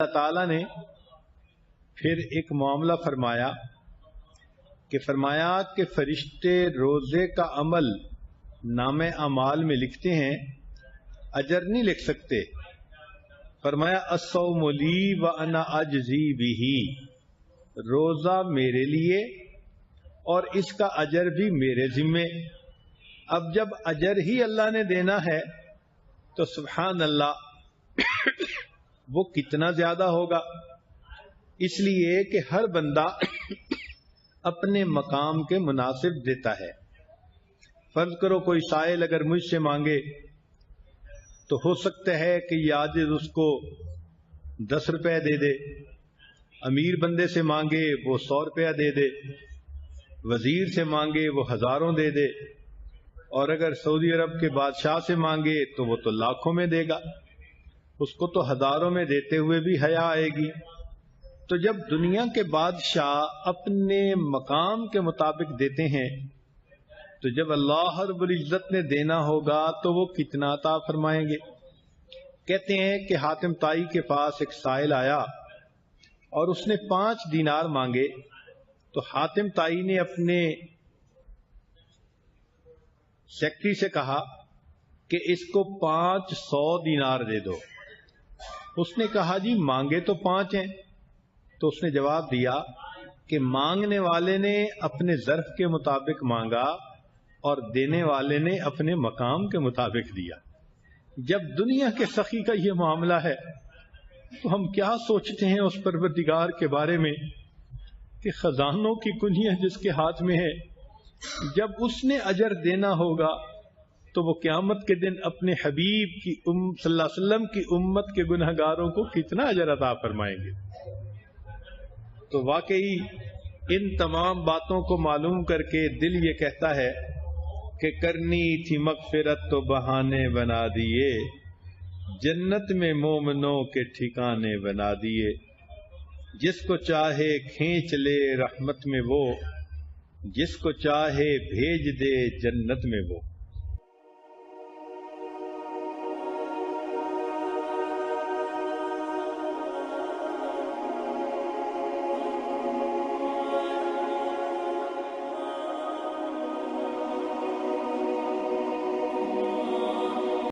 اللہ تعالیٰ نے پھر ایک معاملہ فرمایا کہ فرشتے روزے کا عمل نام اعمال میں لکھتے ہیں، اجر نہیں لکھ سکتے۔ فرمایا الصوم لی وانا اجزی بہ، روزہ میرے لیے اور اس کا اجر بھی میرے ذمے۔ اب جب اجر ہی اللہ نے دینا ہے تو سبحان اللہ وہ کتنا زیادہ ہوگا۔ اس لیے کہ ہر بندہ اپنے مقام کے مناسب دیتا ہے۔ فرض کرو کوئی سائل اگر مجھ سے مانگے تو ہو سکتا ہے کہ یہ عاجز اس کو 10 روپے دے دے، امیر بندے سے مانگے وہ 100 روپیہ دے دے، وزیر سے مانگے وہ ہزاروں دے دے، اور اگر سعودی عرب کے بادشاہ سے مانگے تو وہ تو لاکھوں میں دے گا، اس کو تو ہزاروں میں دیتے ہوئے بھی حیا آئے گی۔ تو جب دنیا کے بادشاہ اپنے مقام کے مطابق دیتے ہیں تو جب اللہ رب العزت نے دینا ہوگا تو وہ کتنا عطا فرمائیں گے۔ کہتے ہیں کہ حاتم طائی کے پاس ایک سائل آیا اور اس نے 5 دینار مانگے، تو حاتم طائی نے اپنے سیکٹری سے کہا کہ اس کو 500 دینار دے دو۔ اس نے کہا جی مانگے تو 5 ہیں۔ تو اس نے جواب دیا کہ مانگنے والے نے اپنے ظرف کے مطابق مانگا اور دینے والے نے اپنے مقام کے مطابق دیا۔ جب دنیا کے سخی کا یہ معاملہ ہے تو ہم کیا سوچتے ہیں اس پروردگار کے بارے میں کہ خزانوں کی کنجیاں جس کے ہاتھ میں ہے، جب اس نے اجر دینا ہوگا تو وہ قیامت کے دن اپنے حبیب کی صلی اللہ علیہ وسلم کی امت کے گنہگاروں کو کتنا اجر عطا فرمائیں گے۔ تو واقعی ان تمام باتوں کو معلوم کر کے دل یہ کہتا ہے کہ کرنی تھی مغفرت تو بہانے بنا دیے، جنت میں مومنوں کے ٹھکانے بنا دیے، جس کو چاہے کھینچ لے رحمت میں وہ، جس کو چاہے بھیج دے جنت میں وہ۔